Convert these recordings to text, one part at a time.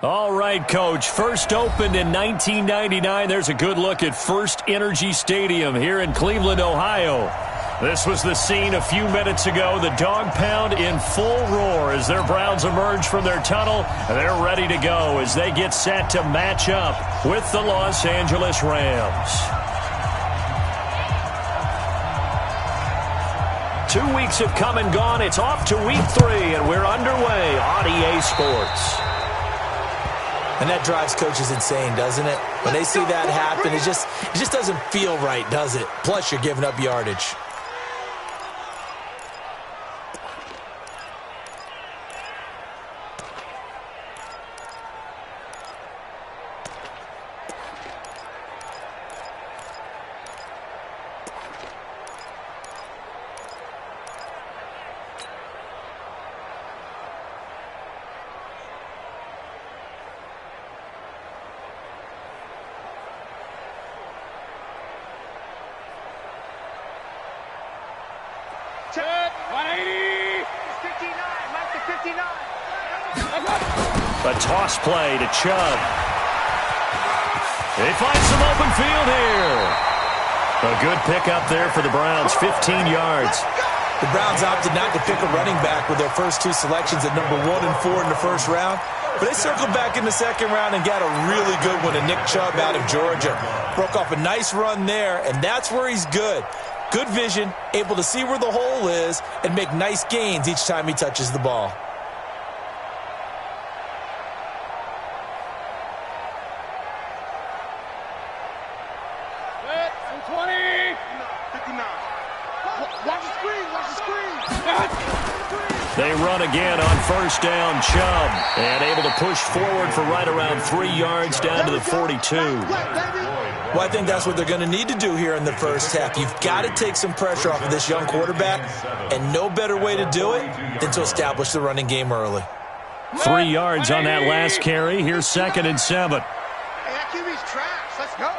All right, Coach. First opened in 1999. There's a good look at First Energy Stadium here in Cleveland, Ohio. This was the scene a few minutes ago. The dog pound in full roar as their Browns emerge from their tunnel. They're ready to go as they get set to match up with the Los Angeles Rams. 2 weeks have come and gone. It's off to week 3, and we're underway on EA Sports. And that drives coaches insane, doesn't it? When they see that happen, it just doesn't feel right, does it? Plus, you're giving up yardage. Check. 180. 59. Mike to 59. A toss play to Chubb. They find some open field here. A good pickup there for the Browns, 15 yards. The Browns opted not to pick a running back with their first 2 selections at number 1 and 4 in the first round. But they circled back in the second round and got a really good one to Nick Chubb out of Georgia. Broke off a nice run there, and that's where he's good. Good vision, able to see where the hole is, and make nice gains each time he touches the ball. Set. 20. 59. Watch the screen. Watch the screen. They run again on first down. Chubb, and able to push forward for right around 3 yards down to the 42. Well, I think that's what they're going to need to do here in the first half. You've got to take some pressure off of this young quarterback, and no better way to do it than to establish the running game early. 3 yards on that last carry. Here's 2nd and 7. Hey, that QB's trash. Let's go.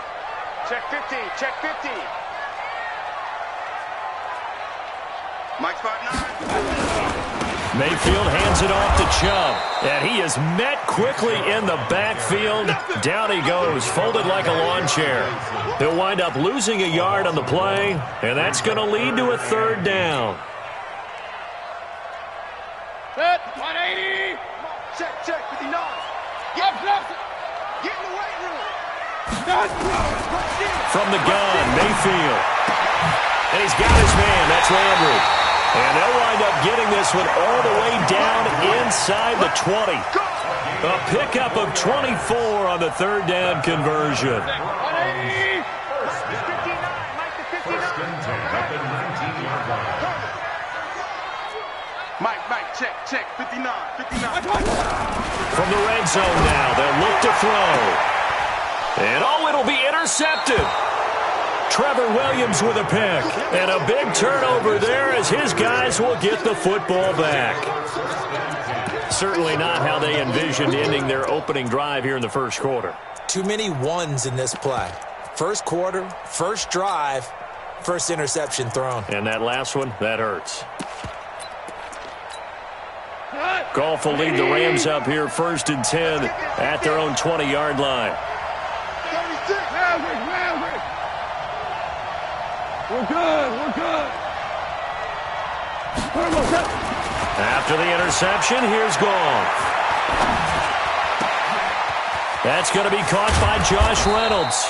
Check 50. Check 50. Mike spot 9. Mayfield hands it off to Chubb, and he is met quickly in the backfield. Down he goes, folded like a lawn chair. He'll wind up losing a yard on the play, and that's going to lead to a 3rd down. Set. 180. Check 59. Get in the weight room. From the gun, Mayfield. And he's got his man. That's Landry. And they'll wind up getting this one all the way down inside the 20. A pickup of 24 on the 3rd down conversion. 180. Mike, check, 59. From the red zone now, they'll look to throw. And it'll be intercepted. Trevor Williams with a pick. And a big turnover there as his guys will get the football back. Certainly not how they envisioned ending their opening drive here in the first quarter. Too many ones in this play. First quarter, first drive, first interception thrown. And that last one, that hurts. Goff will lead the Rams up here 1st and 10 at their own 20-yard line. 36. We're good. After the interception, here's Goff. That's going to be caught by Josh Reynolds.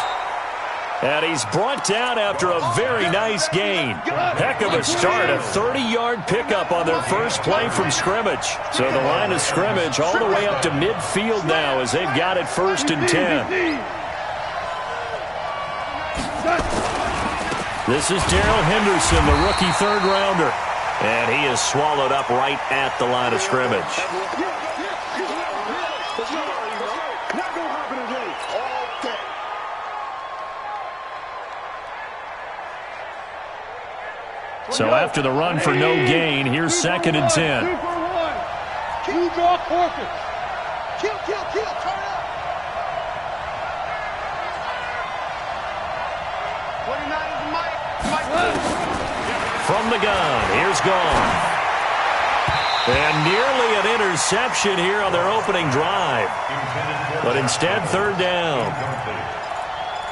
And he's brought down after a very nice gain. Heck of a start, a 30-yard pickup on their first play from scrimmage. So the line of scrimmage all the way up to midfield now as they've got it 1st and 10. This is Darrell Henderson, the rookie 3rd rounder. And he is swallowed up right at the line of scrimmage. So after the run for no gain, here's 2nd and 10. Two draw corpus. Kill, turn up. From the gun, here's Goff. And nearly an interception here on their opening drive. But instead, third down.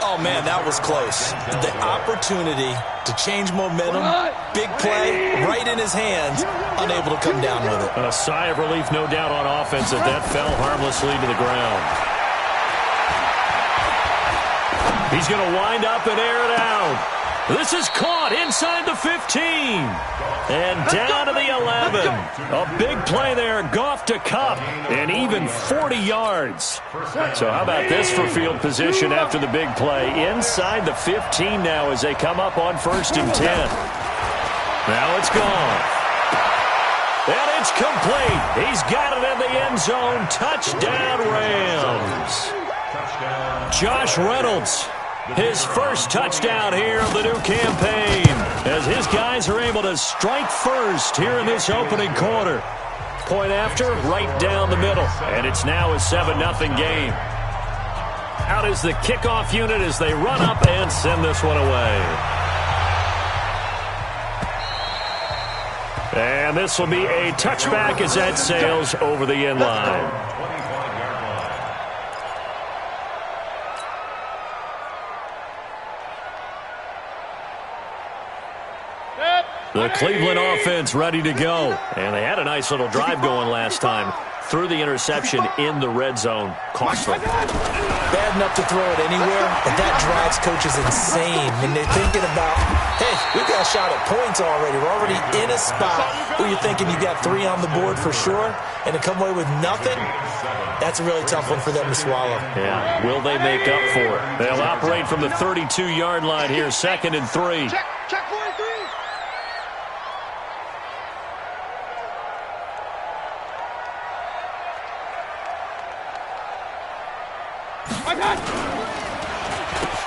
Oh, man, that was close. The opportunity to change momentum, big play, right in his hands, unable to come down with it. A sigh of relief, no doubt, on offense as that fell harmlessly to the ground. He's going to wind up and air it out. This is caught inside the 15. And down to the 11. A big play there, Goff to Kupp, and even 40 yards. So how about this for field position after the big play? Inside the 15 now as they come up on 1st and 10. Now it's gone. And it's complete. He's got it in the end zone. Touchdown, Rams. Josh Reynolds. His first touchdown here of the new campaign as his guys are able to strike first here in this opening quarter. Point after, right down the middle. And it's now a 7-0 game. Out is the kickoff unit as they run up and send this one away. And this will be a touchback as that sails over the end line. The Cleveland offense ready to go. And they had a nice little drive going last time. Threw the interception in the red zone. Costly. Bad enough to throw it anywhere, but that drives coaches insane when they're thinking about, hey, we got a shot at points already. We're already in a spot where you're thinking you got 3 on the board for sure, and to come away with nothing, that's a really tough one for them to swallow. Yeah, will they make up for it? They'll operate from the 32-yard line here, 2nd and 3. Check 43.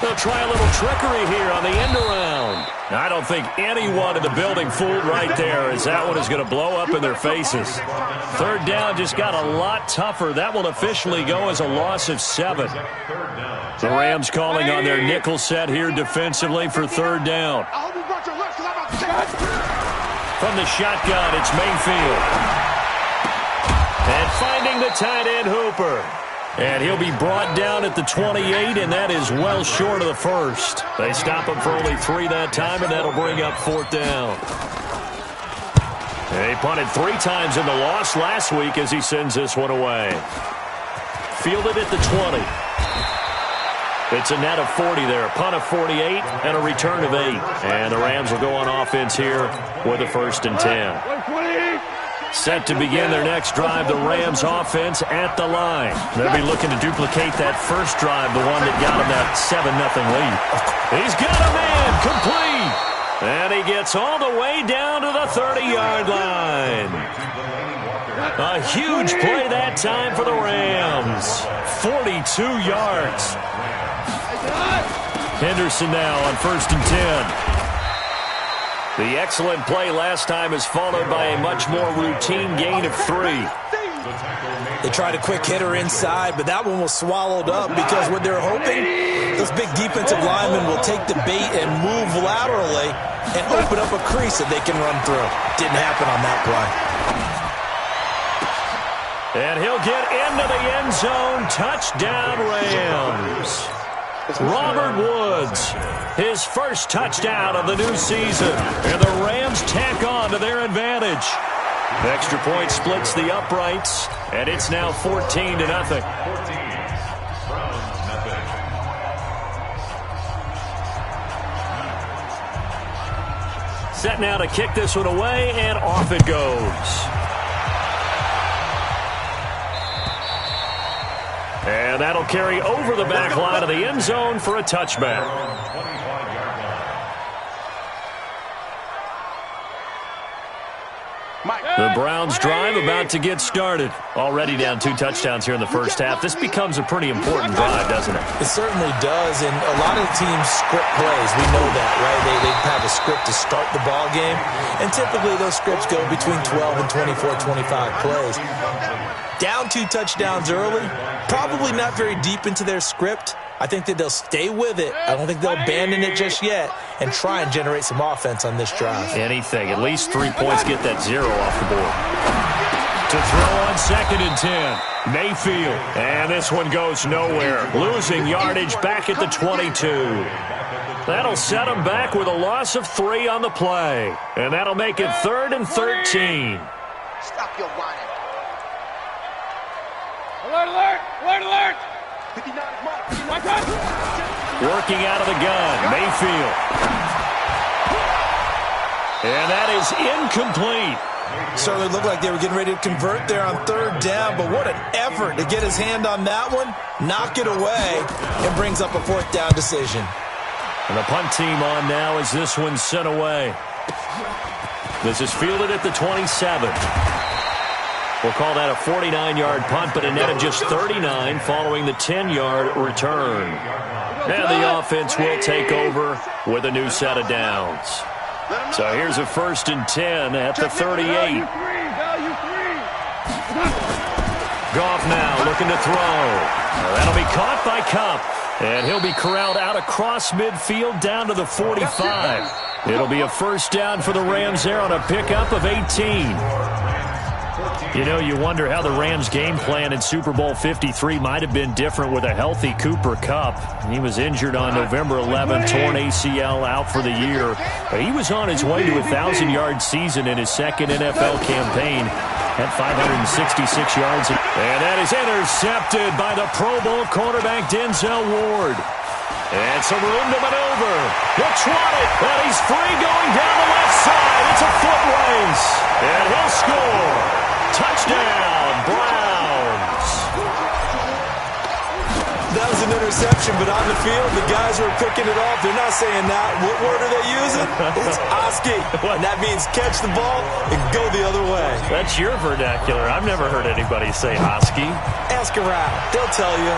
They'll try a little trickery here on the end around. I don't think anyone in the building fooled right there as that one is going to blow up in their faces. 3rd down just got a lot tougher. That will officially go as a loss of 7. The Rams calling on their nickel set here defensively for 3rd down. From the shotgun, it's Mayfield. And finding the tight end Hooper. And he'll be brought down at the 28, and that is well short of the first. They stop him for only 3 that time, and that'll bring up 4th down. And he punted 3 times in the loss last week as he sends this one away. Fielded at the 20. It's a net of 40 there. A punt of 48 and a return of 8. And the Rams will go on offense here with a 1st and 10. Set to begin their next drive, the Rams offense at the line. They'll be looking to duplicate that first drive, the one that got them that 7-0 lead. He's got a man complete. And he gets all the way down to the 30-yard line. A huge play that time for the Rams. 42 yards. Henderson now on 1st and 10. The excellent play last time is followed by a much more routine gain of 3. They tried a quick hitter inside, but that one was swallowed up because what they're hoping, those big defensive linemen will take the bait and move laterally and open up a crease that they can run through. Didn't happen on that play. And he'll get into the end zone. Touchdown, Rams. Robert Woods, his first touchdown of the new season. And the Rams tack on to their advantage. Extra point splits the uprights, and it's now 14-0. Set now to kick this one away, and off it goes. And that'll carry over the back line of the end zone for a touchback. The Browns drive about to get started. Already down 2 touchdowns here in the first half. This becomes a pretty important drive, doesn't it? It certainly does, and a lot of the teams script plays. We know that, right? They have a script to start the ball game, and typically those scripts go between 12 and 24, 25 plays. Down 2 touchdowns early, probably not very deep into their script. I think that they'll stay with it. I don't think they'll abandon it just yet and try and generate some offense on this drive. Anything. At least 3 points, get that 0 off the board. To throw on 2nd and 10. Mayfield. And this one goes nowhere. Losing yardage back at the 22. That'll set him back with a loss of 3 on the play. And that'll make it 3rd and 13. Stop your whining. Alert, alert! Alert, alert! 59 is marked. Working out of the gun. Mayfield. And that is incomplete. Certainly looked like they were getting ready to convert there on 3rd down, but what an effort to get his hand on that one, knock it away, and brings up a 4th down decision. And the punt team on now as this one's sent away. This is fielded at the 27. We'll call that a 49-yard punt, but a net of just 39 following the 10-yard return. And the offense will take over with a new set of downs. So here's a 1st and 10 at the 38. Goff now looking to throw. That'll be caught by Kupp. And he'll be corralled out across midfield down to the 45. It'll be a 1st down for the Rams there on a pickup of 18. You know, you wonder how the Rams' game plan in Super Bowl 53 might have been different with a healthy Cooper Kupp. He was injured on November 11th, torn ACL, out for the year. But he was on his way to a 1,000-yard season in his 2nd NFL campaign at 566 yards. And that is intercepted by the Pro Bowl cornerback Denzel Ward. And some room to maneuver. He'll trot it, and he's free going down the left side. It's a foot race, and he'll score. Touchdown, Browns. That was an interception, but on the field, the guys who are cooking it off, they're not saying that. What word are they using? It's Oski, and that means catch the ball and go the other way. That's your vernacular. I've never heard anybody say Oski. Ask around. They'll tell you.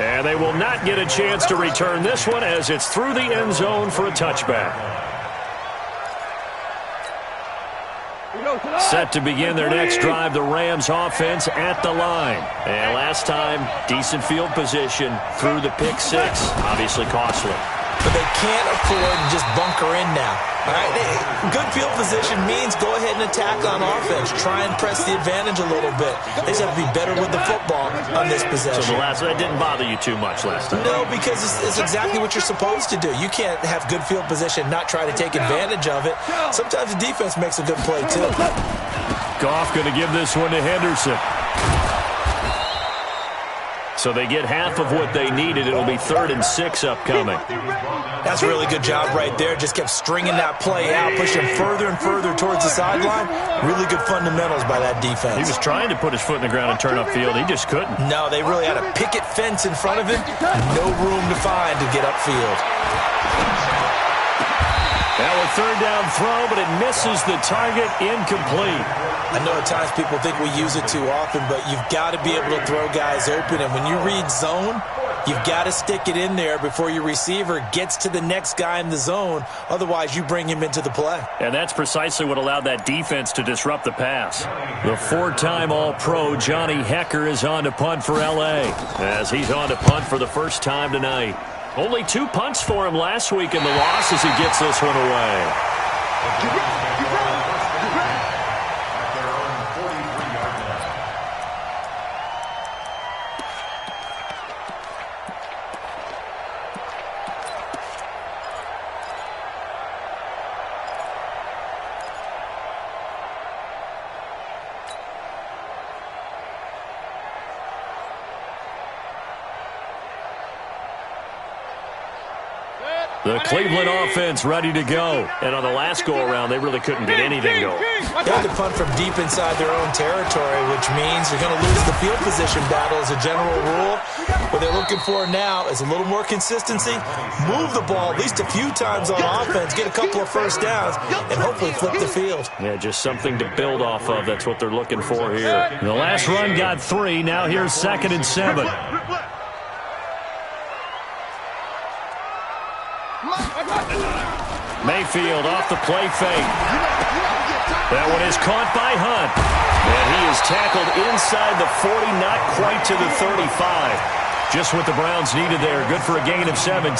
And they will not get a chance to return this one as it's through the end zone for a touchback. Set to begin their next drive, the Rams offense at the line. And last time, decent field position through the pick 6. Obviously costly. But they can't afford to just bunker in now. All right? Good field position means go ahead and attack on offense. Try and press the advantage a little bit. They just have to be better with the football on this possession. So that didn't bother you too much last time? No, because it's exactly what you're supposed to do. You can't have good field position and not try to take advantage of it. Sometimes the defense makes a good play, too. Goff going to give this one to Henderson. So they get half of what they needed. It'll be 3rd and 6 upcoming. That's a really good job right there. Just kept stringing that play out, pushing further and further towards the sideline. Really good fundamentals by that defense. He was trying to put his foot in the ground and turn upfield. He just couldn't. No, they really had a picket fence in front of him. No room to find to get upfield. Now a 3rd down throw, but it misses the target, incomplete. I know at times people think we use it too often, but you've got to be able to throw guys open. And when you read zone, you've got to stick it in there before your receiver gets to the next guy in the zone. Otherwise, you bring him into the play. And that's precisely what allowed that defense to disrupt the pass. The 4-time All-Pro Johnny Hecker is on to punt for L.A. as he's on to punt for the first time tonight. Only 2 punts for him last week in the loss as he gets this one away. The Cleveland offense ready to go. And on the last go-around, they really couldn't get anything going. They had to punt from deep inside their own territory, which means you're going to lose the field position battle as a general rule. What they're looking for now is a little more consistency, move the ball at least a few times on offense, get a couple of first downs, and hopefully flip the field. Yeah, just something to build off of. That's what they're looking for here. The last run got 3. Now here's 2nd and 7. Mayfield off the play fake. That one is caught by Hunt. And he is tackled inside the 40, not quite to the 35. Just what the Browns needed there. Good for a gain of 17.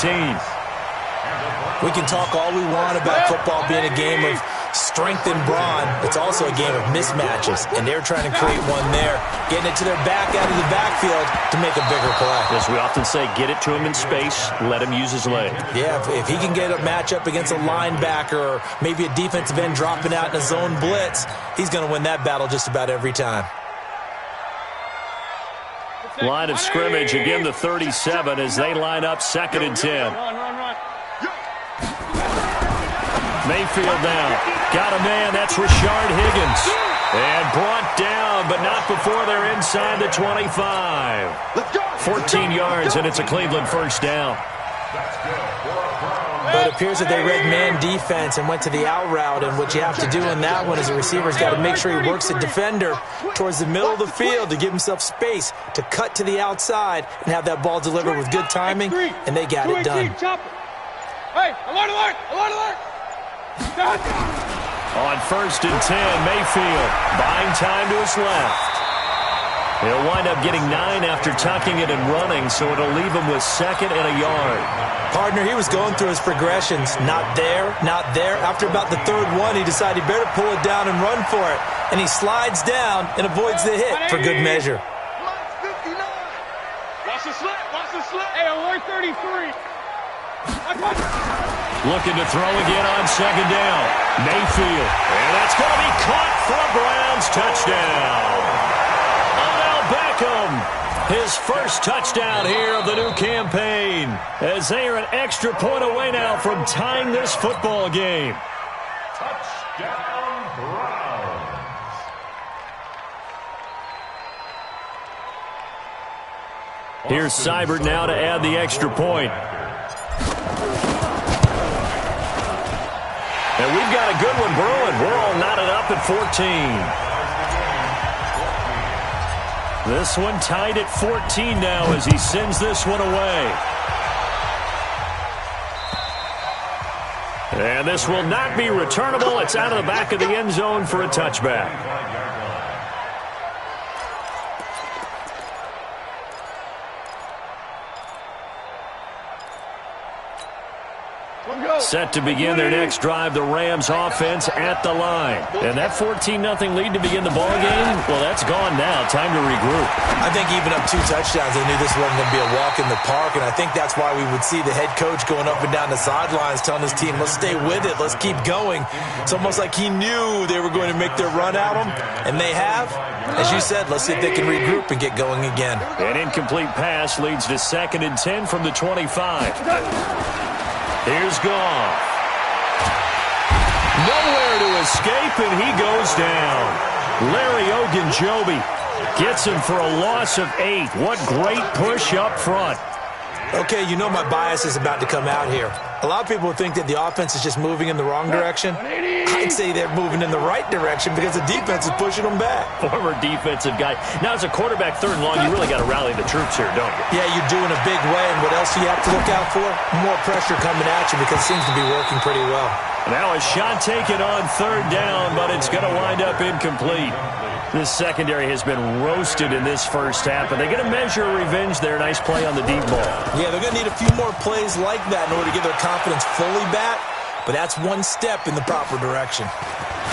We can talk all we want about football being a game of strength and brawn. It's also a game of mismatches, and they're trying to create one there, getting it to their back out of the backfield to make a bigger play. As we often say, get it to him in space, let him use his leg. Yeah, if he can get a matchup against a linebacker or maybe a defensive end dropping out in a zone blitz, he's going to win that battle just about every time. Line of scrimmage, again the 37 as they line up 2nd and 10. Run. Mayfield now. Got a man, that's Rashard Higgins. And brought down, but not before they're inside the 25. 14 yards, and it's a Cleveland first down. But it appears that they read man defense and went to the out route, and what you have to do in that one is the receiver's got to make sure he works the defender towards the middle of the field to give himself space to cut to the outside and have that ball delivered with good timing, and they got it done. Hey, alert! On 1st and 10, Mayfield buying time to his left. He'll wind up getting 9 after tucking it and running, so it'll leave him with 2nd and a yard. Partner, he was going through his progressions. Not there. After about the 3rd one, he decided he better pull it down and run for it. And he slides down and avoids the hit for good measure. Watch the slip. Hey, alert 33. Looking to throw again on 2nd down. Mayfield. And that's going to be caught for a Browns touchdown. Beckham, his first touchdown here of the new campaign, as they are an extra point away now from tying this football game. Touchdown, Browns. Here's Seibert now to add the extra point. And we've got a good one brewing. We're all knotted up at 14. This one tied at 14 now as he sends this one away. And this will not be returnable. It's out of the back of the end zone for a touchback. Set to begin their next drive, the Rams offense at the line. And that 14-0 lead to begin the ball game, well, that's gone now. Time to regroup. I think even up 2 touchdowns, they knew this wasn't going to be a walk in the park, and I think that's why we would see the head coach going up and down the sidelines telling his team, let's stay with it, let's keep going. It's almost like he knew they were going to make their run at him, and they have. As you said, let's see if they can regroup and get going again. An incomplete pass leads to 2nd and 10 from the 25. Here's Goff. Nowhere to escape, and he goes down. Larry Ogunjobi gets him for a loss of 8. What great push up front. Okay, you know my bias is about to come out here. A lot of people think that the offense is just moving in the wrong direction. I'd say they're moving in the right direction because the defense is pushing them back. Former defensive guy. Now, as a quarterback 3rd and long, you really got to rally the troops here, don't you? Yeah, you do in a big way. And what else do you have to look out for? More pressure coming at you because it seems to be working pretty well. Now a shot taken on 3rd down, but it's going to wind up incomplete. This secondary has been roasted in this first half, but they're going to measure revenge there. Nice play on the deep ball. Yeah, they're going to need a few more plays like that in order to get their confidence fully back, but that's one step in the proper direction.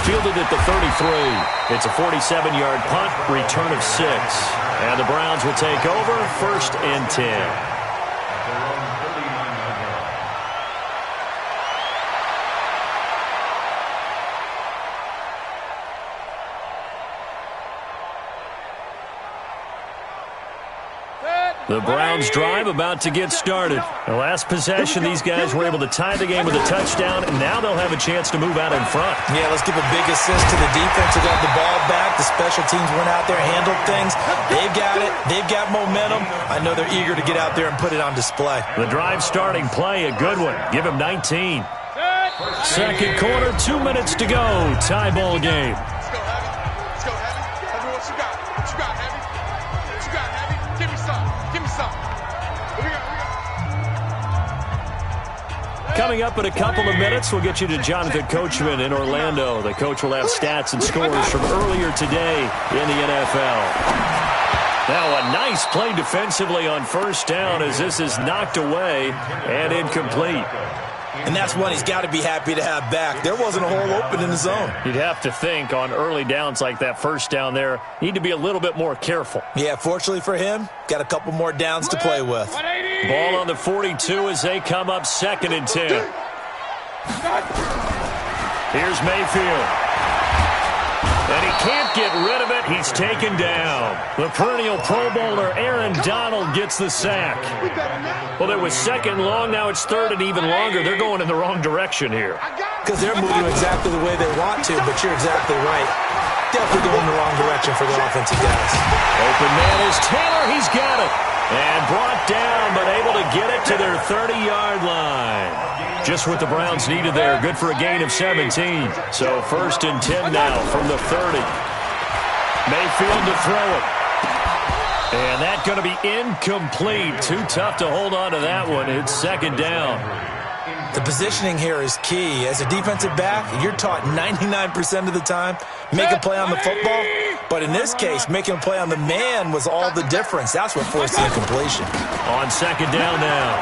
Fielded at the 33. It's a 47-yard punt, return of 6. And the Browns will take over 1st and 10. The Browns drive about to get started. The last possession, these guys were able to tie the game with a touchdown, and now they'll have a chance to move out in front. Yeah, let's give a big assist to the defense who got the ball back. The special teams went out there, handled things. They've got it. They've got momentum. I know they're eager to get out there and put it on display. The drive starting play, a good one. Give him 19. Second quarter, 2 minutes to go. Tie ball game. Let's go, Heavy. Let's go, Heavy. Heavy, what you got? What you got, Heavy? What you got, Heavy? Give me some. Give me some. What we got? Coming up in a couple of minutes, we'll get you to Jonathan Coachman in Orlando. The coach will have stats and scores from earlier today in the NFL. Now a nice play defensively on 1st down as this is knocked away and incomplete. And that's one he's got to be happy to have back. There wasn't a hole open in the zone. You'd have to think on early downs like that first down there, need to be a little bit more careful. Yeah, fortunately for him, got a couple more downs to play with. Ball on the 42 as they come up 2nd and 10. Here's Mayfield. And he can't get rid of it. He's taken down. The perennial Pro Bowler Aaron Donald gets the sack. Well, it was 2nd long. Now it's 3rd and even longer. They're going in the wrong direction here. Because they're moving exactly the way they want to, but you're exactly right. Definitely going in the wrong direction for the offensive guys. Open man is Taylor. He's got it. And brought down, but able to get it to their 30-yard line. Just what the Browns needed there. Good for a gain of 17. So 1st and 10 now from the 30. Mayfield to throw it. And that's going to be incomplete. Too tough to hold on to that one. It's 2nd down. The positioning here is key. As a defensive back, you're taught 99% of the time, make a play on the football. But in this case, making a play on the man was all the difference. That's what forced the incompletion. On 2nd down now,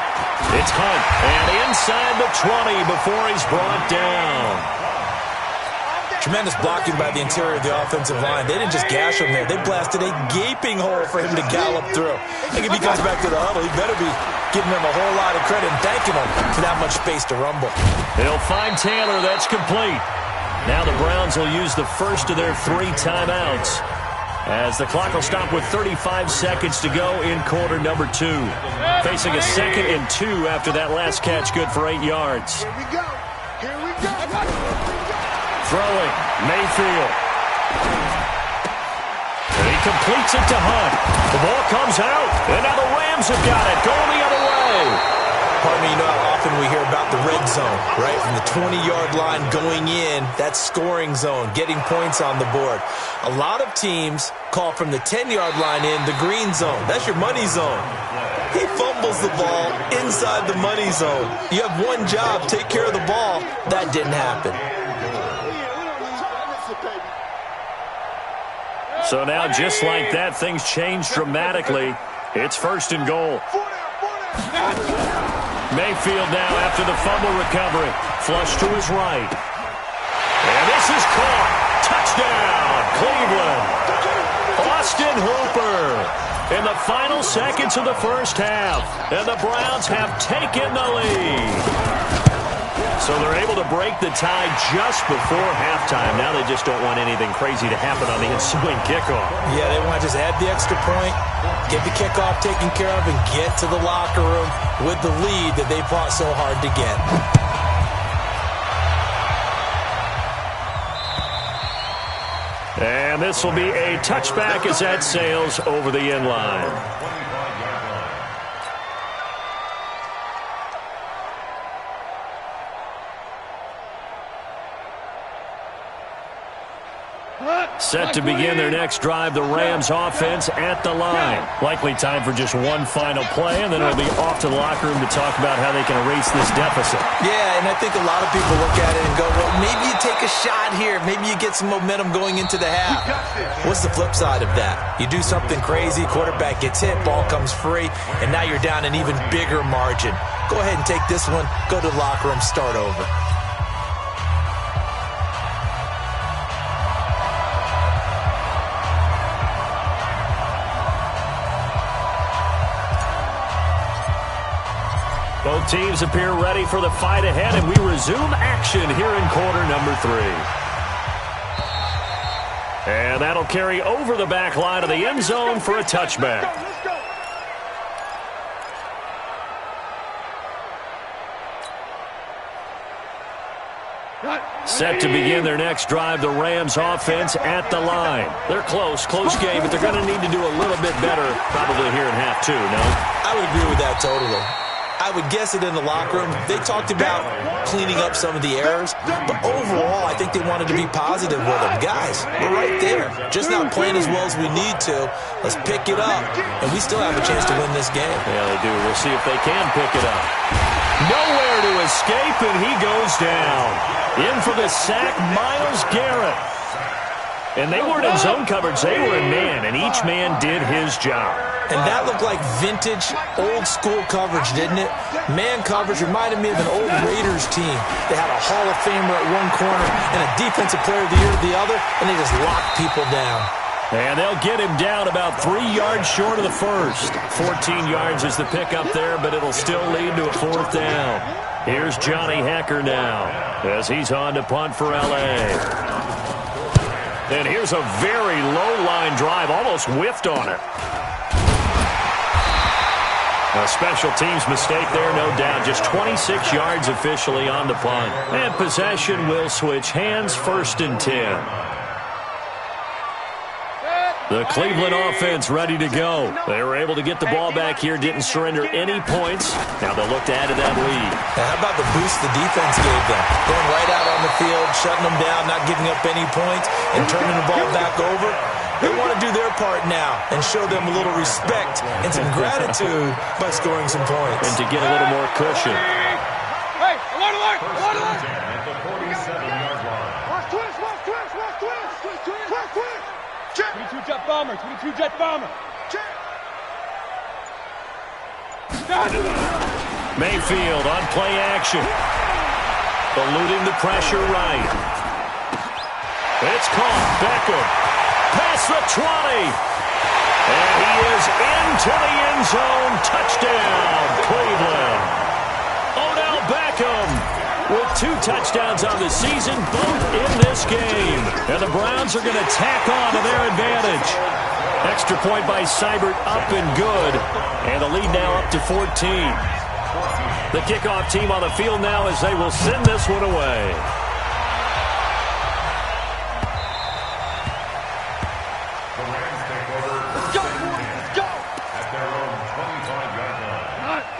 it's Hunt. And inside the 20 before he's brought down. Tremendous blocking by the interior of the offensive line. They didn't just gash him there. They blasted a gaping hole for him to gallop through. I think if he comes back to the huddle, he better be giving them a whole lot of credit and thanking them for that much space to rumble. They'll find Taylor. That's complete. Now the Browns will use the first of their 3 timeouts as the clock will stop with 35 seconds to go in quarter number 2. Facing a 2nd and 2 after that last catch, good for 8 yards. Here we go. Here we go. Throwing, Mayfield. And he completes it to Hunt. The ball comes out, and now the Rams have got it. Going the other way. Pardon me, you know how often we hear about the red zone, right? From the 20-yard line going in, that's scoring zone, getting points on the board. A lot of teams call from the 10-yard line in the green zone. That's your money zone. He fumbles the ball inside the money zone. You have one job, take care of the ball. That didn't happen. So now, just like that, things change dramatically. It's 1st and goal. Mayfield now after the fumble recovery. Flush to his right. And this is caught. Touchdown, Cleveland. Austin Hooper in the final seconds of the first half. And the Browns have taken the lead. So they're able to break the tie just before halftime. Now they just don't want anything crazy to happen on the ensuing kickoff. Yeah, they want to just add the extra point, get the kickoff taken care of, and get to the locker room with the lead that they fought so hard to get. And this will be a touchback as that sails over the end line. Set to begin their next drive, the Rams offense at the line. Likely time for just one final play, and then it'll be off to the locker room to talk about how they can erase this deficit. Yeah, and I think a lot of people look at it and go, well, maybe you take a shot here. Maybe you get some momentum going into the half. What's the flip side of that? You do something crazy, quarterback gets hit, ball comes free, and now you're down an even bigger margin. Go ahead and take this one, go to the locker room, start over. Both teams appear ready for the fight ahead, and we resume action here in quarter number 3. And that'll carry over the back line of the end zone for a touchback. Set to begin their next drive, the Rams offense at the line. They're close game, but they're going to need to do a little bit better probably here in half 2, no? I would agree with that totally. I would guess it in the locker room. They talked about cleaning up some of the errors, but overall, I think they wanted to be positive with them. Guys, we're right there. Just not playing as well as we need to. Let's pick it up, and we still have a chance to win this game. Yeah, they do. We'll see if they can pick it up. Nowhere to escape, and he goes down. In for the sack, Myles Garrett. And they weren't in zone coverage. They were in man, and each man did his job. And that looked like vintage, old-school coverage, didn't it? Man coverage reminded me of an old Raiders team. They had a Hall of Famer at one corner and a Defensive Player of the Year at the other, and they just locked people down. And they'll get him down about 3 yards short of the first. 14 yards is the pickup there, but it'll still lead to a fourth down. Here's Johnny Hecker now as he's on to punt for L.A. And here's a very low-line drive, almost whiffed on it. A special teams mistake there, no doubt. Just 26 yards officially on the punt. And possession will switch hands, 1st and 10. The Cleveland offense ready to go. They were able to get the ball back here, didn't surrender any points. Now they'll look to add to that lead. Now how about the boost the defense gave them? Going right out on the field, shutting them down, not giving up any points, and turning the ball back over. They want to do their part now and show them a little respect and some gratitude by scoring some points. And to get a little more cushion. Hey, alert! At the 47-yard line. Watch twist! 22 jet bomber, 22 jet bomber. Mayfield on play action. Eluding the pressure right. It's caught. Beckham. Past the 20. And he is into the end zone. Touchdown, Cleveland. Odell Beckham with 2 touchdowns on the season, both in this game. And the Browns are going to tack on to their advantage. Extra point by Seibert, up and good. And the lead now up to 14. The kickoff team on the field now as they will send this one away.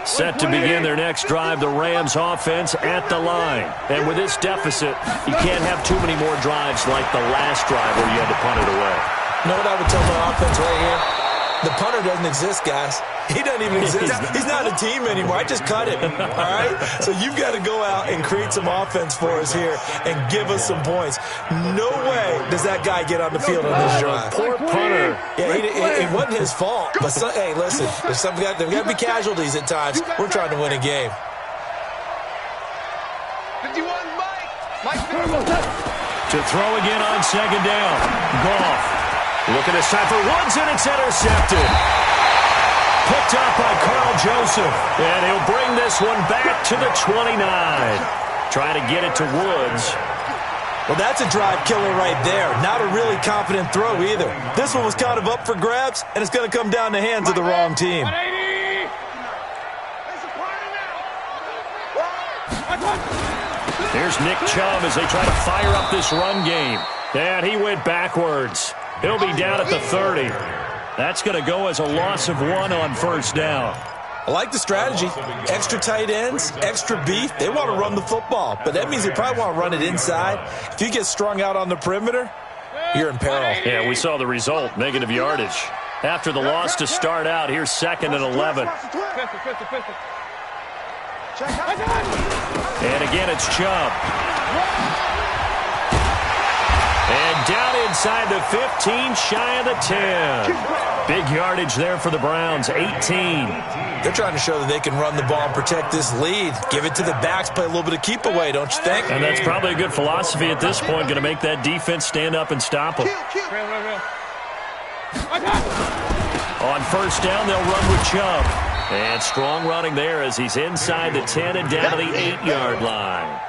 Set to begin their next drive, the Rams offense at the line. And with this deficit, you can't have too many more drives like the last drive where you had to punt it away. You know what I would tell my offense right here? The punter doesn't exist, guys. He doesn't even exist. He's not a team anymore. I just cut him, all right? So you've got to go out and create some offense for us here and give us some points. No way does that guy get on the field on this drive. Poor punter. Yeah, it wasn't his fault. But, hey, listen, there's got to be casualties at times. We're trying to win a game. 51, Mike. To throw again on 2nd down. Goff looking to stop for Woods, and it's intercepted. Picked up by Carl Joseph. And he'll bring this one back to the 29. Trying to get it to Woods. Well, that's a drive killer right there. Not a really confident throw either. This one was kind of up for grabs, and it's going to come down the hands of the wrong team. 180. Here's Nick Chubb as they try to fire up this run game. And he went backwards. He'll be down at the 30. That's going to go as a loss of 1 on 1st down. I like the strategy. Extra tight ends, extra beef. They want to run the football, but that means they probably want to run it inside. If you get strung out on the perimeter, you're in peril. Yeah, we saw the result, negative yardage. After the loss to start out, here's 2nd and 11. And again, it's Chubb. And down inside the 15, shy of the 10. Big yardage there for the Browns, 18. They're trying to show that they can run the ball and protect this lead. Give it to the backs, play a little bit of keep away, don't you think? And that's probably a good philosophy at this point, going to make that defense stand up and stop them. On 1st down, they'll run with Chubb. And strong running there as he's inside the 10 and down to the 8-yard line.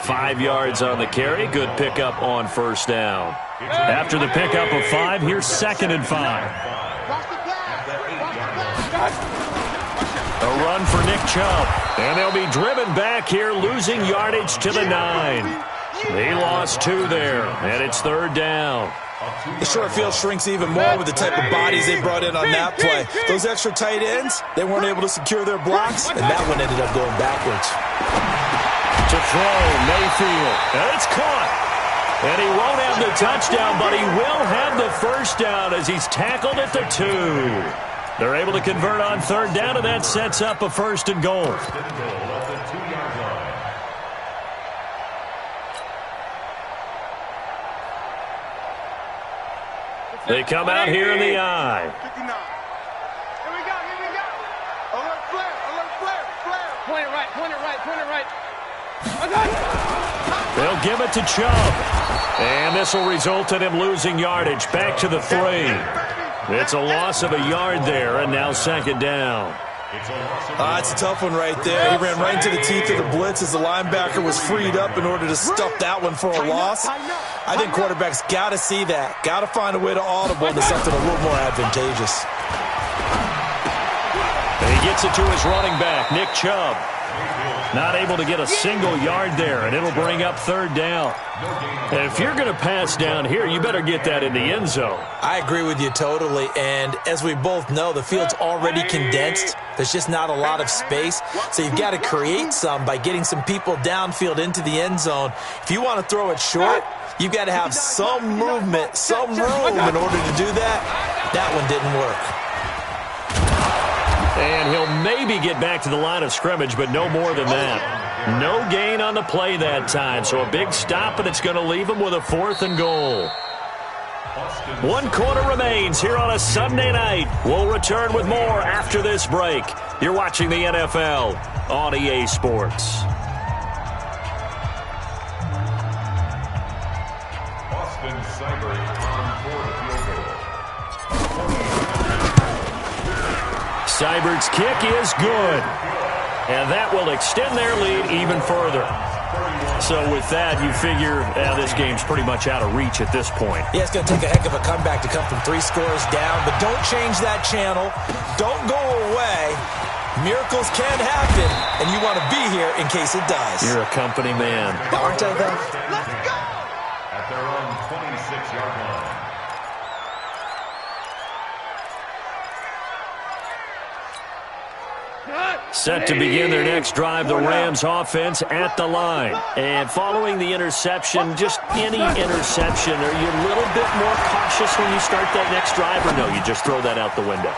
5 yards on the carry. Good pickup on 1st down. After the pickup of 5, here's 2nd and 5. A run for Nick Chubb. And they'll be driven back here, losing yardage to the 9. He lost 2 there, and it's 3rd down. The short field shrinks even more with the type of bodies they brought in on that play. Those extra tight ends, they weren't able to secure their blocks, and that one ended up going backwards. To throw, Mayfield, and it's caught. And he won't have the touchdown, but he will have the 1st down as he's tackled at the 2. They're able to convert on 3rd down, and that sets up a 1st and goal. They come out here in the I. 59. Here we go, here we go. Alert flare, alert flare, flare. Point it right, point it right, point it right. They'll give it to Chubb. And this will result in him losing yardage. Back to the 3. It's a loss of a yard there, and now second down. It's a tough one right there. He ran right into the teeth of the blitz as the linebacker was freed up in order to stuff that one for a loss. I think quarterbacks got to see that. Got to find a way to audible into something a little more advantageous. And he gets it to his running back, Nick Chubb. Not able to get a single yard there, and it'll bring up third down. And if you're going to pass down here, you better get that in the end zone. I agree with you totally, and as we both know, the field's already condensed. There's just not a lot of space, so you've got to create some by getting some people downfield into the end zone. If you want to throw it short, you've got to have some movement, some room in order to do that. That one didn't work. And he'll maybe get back to the line of scrimmage, but no more than that. No gain on the play that time, so a big stop, and it's going to leave him with a 4th and goal. 1 quarter remains here on a Sunday night. We'll return with more after this break. You're watching the NFL on EA Sports. Austin Seibert on for the field goal. Seibert's kick is good. And that will extend their lead even further. So with that, you figure this game's pretty much out of reach at this point. Yeah, it's going to take a heck of a comeback to come from 3 scores down, but don't change that channel. Don't go away. Miracles can happen, and you want to be here in case it does. You're a company man. Aren't I, though? Let's go! At their own 26-yard line. Set to begin their next drive, the Rams offense at the line. And following the interception, just any interception, are you a little bit more cautious when you start that next drive, or no, you just throw that out the window?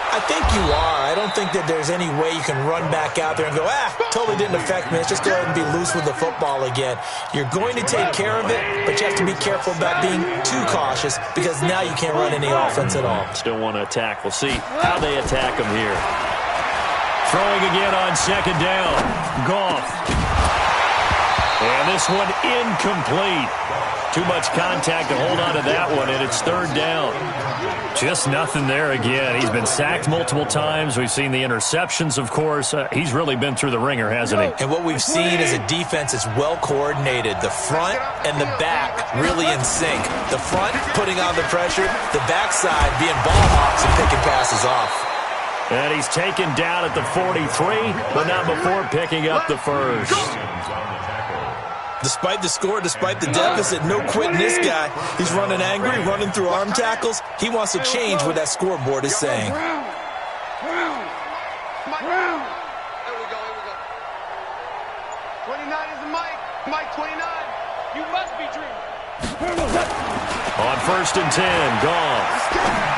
I think you are. I don't think that there's any way you can run back out there and go, totally didn't affect me. Let's just go ahead and be loose with the football again. You're going to take care of it, but you have to be careful about being too cautious because now you can't run any offense at all. Still want to attack. We'll see how they attack them here. Throwing again on second down. Goff. And this one incomplete. Too much contact to hold on to that one, and it's third down. Just nothing there again. He's been sacked multiple times. We've seen the interceptions, of course. He's really been through the ringer, hasn't he? And what we've seen is a defense that's well coordinated. The front and the back really in sync. The front putting on the pressure, the backside being ball hawks and picking passes off. And he's taken down at the 43, but not before picking up the first. Despite the score, despite the deficit, no quitting this guy. He's running angry, running through arm tackles. He wants to change what that scoreboard is saying. Here we go, here we go. 29 is the mic. Mike 29. You must be dreaming. On 1st and 10, Goff.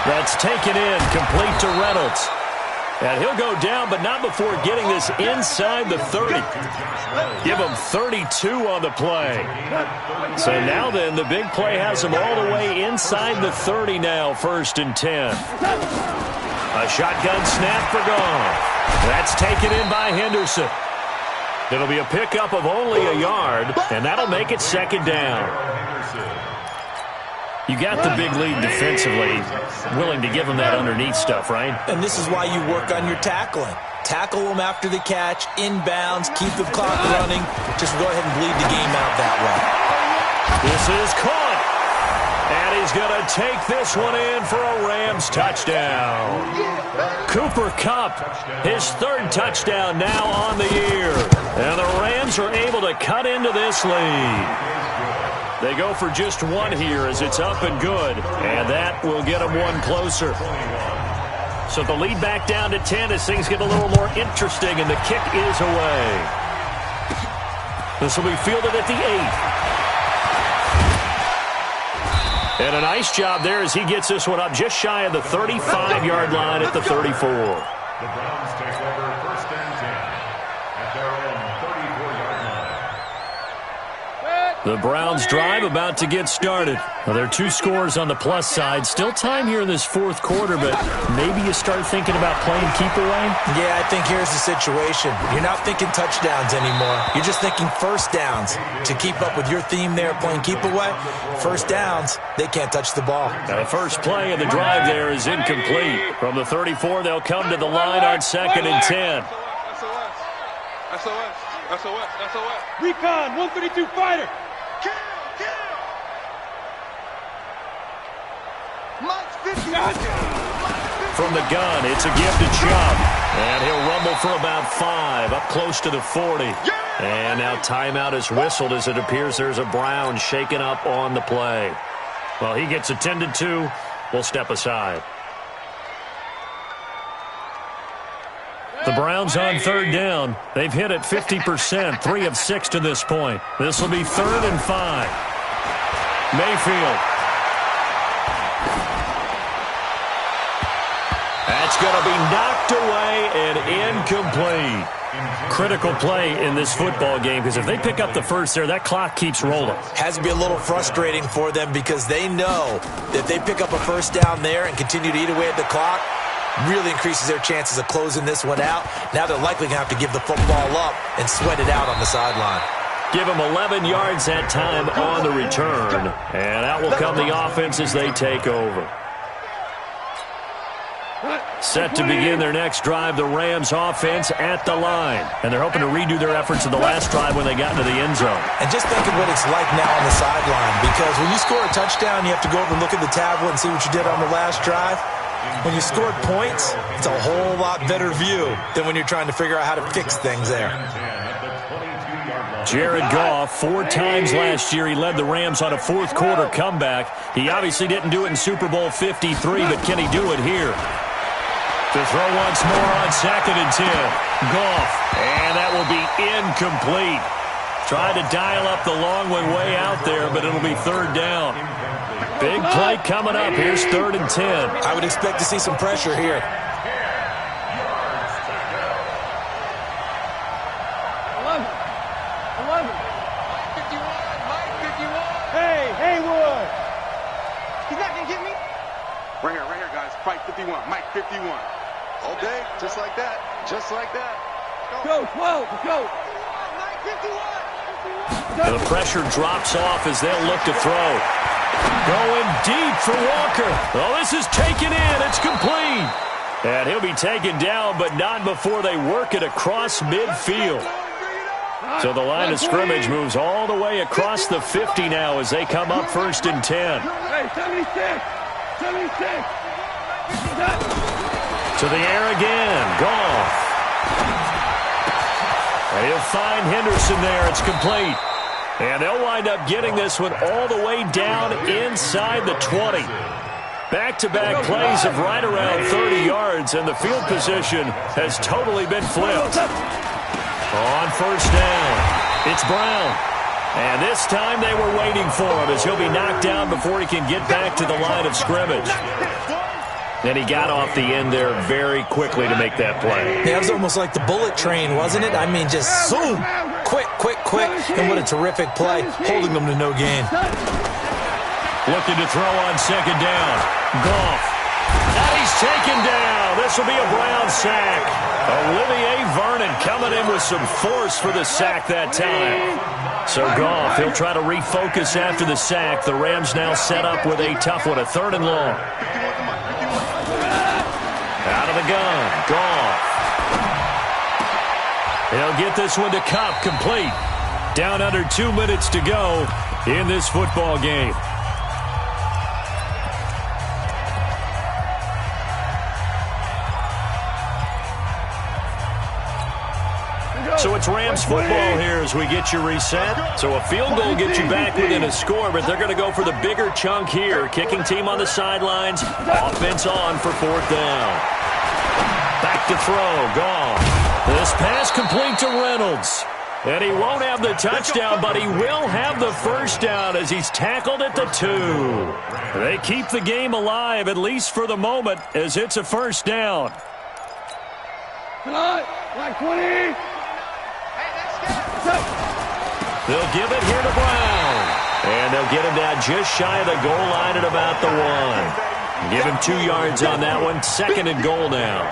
That's taken in, complete to Reynolds. And he'll go down, but not before getting this inside the 30. Give him 32 on the play. So now then, the big play has him all the way inside the 30 now, 1st and 10. A shotgun snap for Goff. That's taken in by Henderson. It'll be a pickup of only a yard, and that'll make it second down. You got the big lead defensively, willing to give them that underneath stuff, right? And this is why you work on your tackling. Tackle them after the catch, inbounds, keep the clock running. Just go ahead and bleed the game out that way. This is caught. And he's going to take this one in for a Rams touchdown. Cooper Kupp, his 3rd touchdown now on the year. And the Rams are able to cut into this lead. They go for just one here as it's up and good, and that will get them one closer. So the lead back down to 10 as things get a little more interesting, and the kick is away. This will be fielded at the 8. And a nice job there as he gets this one up just shy of the 35-yard line at the 34. The Browns take over 1st and 10 at their own 34-yard line. The Browns drive about to get started. Well, there are 2 scores on the plus side. Still time here in this fourth quarter, but maybe you start thinking about playing keep away? Yeah, I think here's the situation. You're not thinking touchdowns anymore. You're just thinking first downs. To keep up with your theme there, playing keep away, first downs, they can't touch the ball. Now the first play of the drive there is incomplete. From the 34, they'll come to the line on 2nd and 10. SOS. Recon, 132 fighter. Kill. Mike's 50. From the gun, it's a give to Chubb. And he'll rumble for about 5, up close to the 40. And now timeout is whistled as it appears there's a Brown shaken up on the play. Well, he gets attended to. We'll step aside. The Browns on 3rd down. They've hit it 50%, 3 of 6 to this point. This will be 3rd and 5. Mayfield. That's going to be knocked away and incomplete. Critical play in this football game because if they pick up the first there, that clock keeps rolling. Has to be a little frustrating for them because they know that if they pick up a first down there and continue to eat away at the clock, really increases their chances of closing this one out. Now they're likely going to have to give the football up and sweat it out on the sideline. Give them 11 yards that time on the return. And out will come the offense as they take over. Set to begin their next drive, the Rams offense at the line. And they're hoping to redo their efforts in the last drive when they got into the end zone. And just think of what it's like now on the sideline, because when you score a touchdown, you have to go over and look at the tablet and see what you did on the last drive. When you scored points, it's a whole lot better view than when you're trying to figure out how to fix things there. Jared Goff, 4 times last year, he led the Rams on a fourth quarter comeback. He obviously didn't do it in Super Bowl 53, but can he do it here? To throw once more on 2nd and 10. Goff, and that will be incomplete. Tried to dial up the long one way out there, but it'll be 3rd down. Big play coming up. Here's 3rd and 10. I would expect to see some pressure here. 11. Mike 51. Hey, Haywood. He's not going to get me? Right here, guys. Fight 51. Mike 51. All day, just like that. Go, 12, go. Mike 51. The pressure drops off as they'll look to throw. Going deep for Walker. Oh, this is taken in. It's complete. And he'll be taken down, but not before they work it across midfield. So the line of scrimmage moves all the way across the 50 now as they come up 1st and 10. Hey, 76. To the air again. Goff. And he'll find Henderson there. It's complete. And they'll wind up getting this one all the way down inside the 20. Back-to-back plays of right around 30 yards, and the field position has totally been flipped. On 1st down, it's Brown. And this time they were waiting for him as he'll be knocked down before he can get back to the line of scrimmage. And he got off the end there very quickly to make that play. Yeah, it was almost like the bullet train, wasn't it? I mean, just zoom. Quick. And what a terrific play, holding them to no gain. Looking to throw on 2nd down. Goff. And he's taken down. This will be a Brown sack. Olivier Vernon coming in with some force for the sack that time. So Goff, he'll try to refocus after the sack. The Rams now set up with a tough one, a 3rd and long. Out of the gun, Goff. He'll get this one to Kupp, complete. Down under 2 minutes to go in this football game. So it's Rams football here as we get you reset. So a field goal gets you back within a score, but they're going to go for the bigger chunk here. Kicking team on the sidelines. Offense on for 4th down. Back to throw. Goff. This pass complete to Reynolds. And he won't have the touchdown, but he will have the 1st down as he's tackled at the 2. They keep the game alive, at least for the moment, as it's a 1st down. Like 20. They'll give it here to Brown. And they'll get him down just shy of the goal line at about the 1. Give him 2 yards on that one. 2nd and goal now.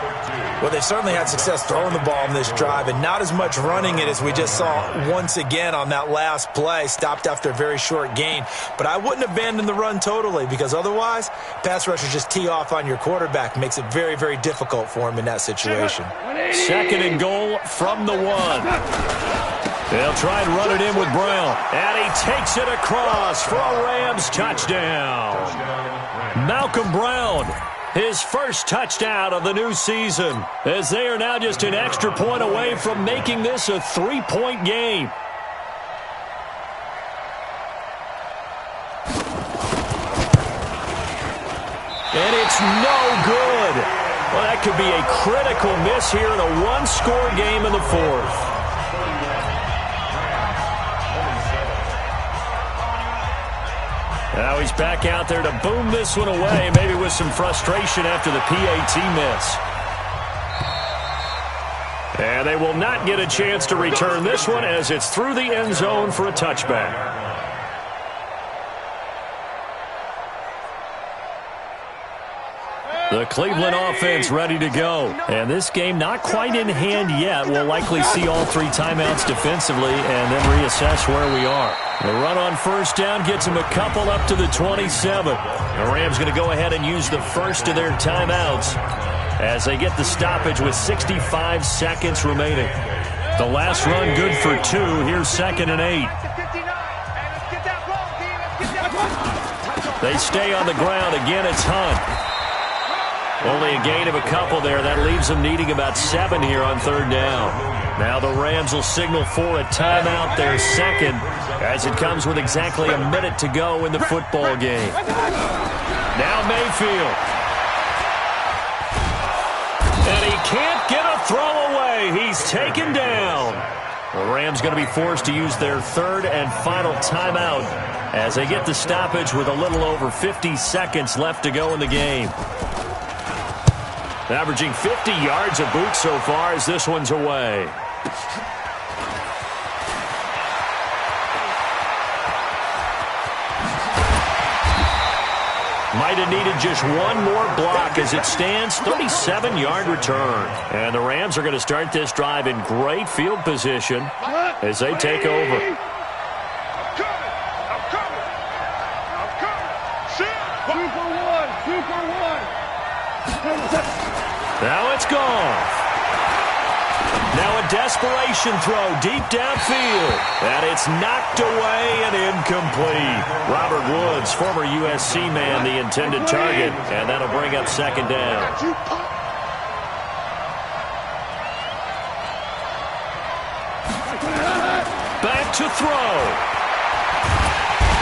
Well, they've certainly had success throwing the ball in this drive, and not as much running it as we just saw once again on that last play. Stopped after a very short gain. But I wouldn't abandon the run totally, because otherwise, pass rushers just tee off on your quarterback. Makes it very, very difficult for him in that situation. 2nd and goal from the 1. They'll try and run it in with Brown. And he takes it across for a Rams touchdown. Malcolm Brown, his first touchdown of the new season, as they are now just an extra point away from making this a 3-point game. And it's no good. Well, that could be a critical miss here in a one-score game in the 4th. Now he's back out there to boom this one away, maybe with some frustration after the PAT miss. And they will not get a chance to return this one as it's through the end zone for a touchback. The Cleveland offense ready to go. And this game not quite in hand yet. We'll likely see all 3 timeouts defensively and then reassess where we are. The run on first down gets them a couple up to the 27. The Rams going to go ahead and use the first of their timeouts as they get the stoppage with 65 seconds remaining. The last run good for 2. Here's 2nd and 8. They stay on the ground. Again, it's Hunt. Only a gain of a couple there. That leaves them needing about 7 here on 3rd down. Now the Rams will signal for a timeout, their second, as it comes with exactly a minute to go in the football game. Now Mayfield. And he can't get a throw away. He's taken down. The Rams going to be forced to use their 3rd and final timeout as they get the stoppage with a little over 50 seconds left to go in the game. Averaging 50 yards a boot so far as this one's away. Might have needed just one more block as it stands. 37-yard return. And the Rams are going to start this drive in great field position as they take over. Now it's gone. Now a desperation throw deep downfield. And it's knocked away and incomplete. Robert Woods, former USC man, the intended target. And that'll bring up 2nd down. Back to throw.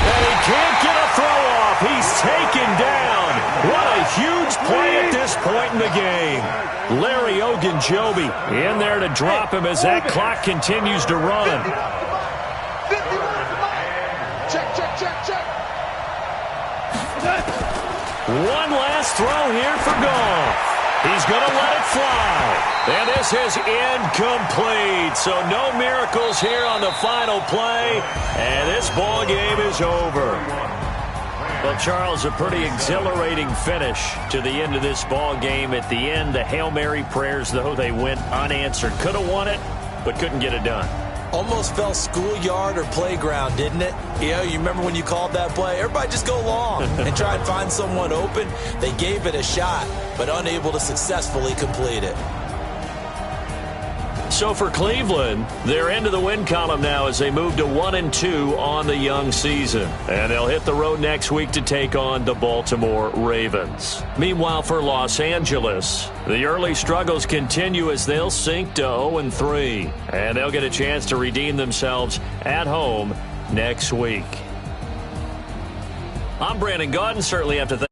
And he can't get a throw off. He's taken down. What a huge play at this point in the game. Larry Ogunjobi in there to drop him as that clock continues to run. Check. One last throw here for Goff. He's going to let it fly. And this is incomplete. So no miracles here on the final play. And this ball game is over. Well, Charles, a pretty exhilarating finish to the end of this ball game. At the end, the Hail Mary prayers, though, they went unanswered. Could have won it, but couldn't get it done. Almost felt schoolyard or playground, didn't it? You remember when you called that play? Everybody just go long and try and find someone open. They gave it a shot, but unable to successfully complete it. So for Cleveland, they're into the win column now as they move to 1-2 on the young season. And they'll hit the road next week to take on the Baltimore Ravens. Meanwhile, for Los Angeles, the early struggles continue as they'll sink to 0-3. And they'll get a chance to redeem themselves at home next week. I'm Brandon Gaudin. Certainly have to thank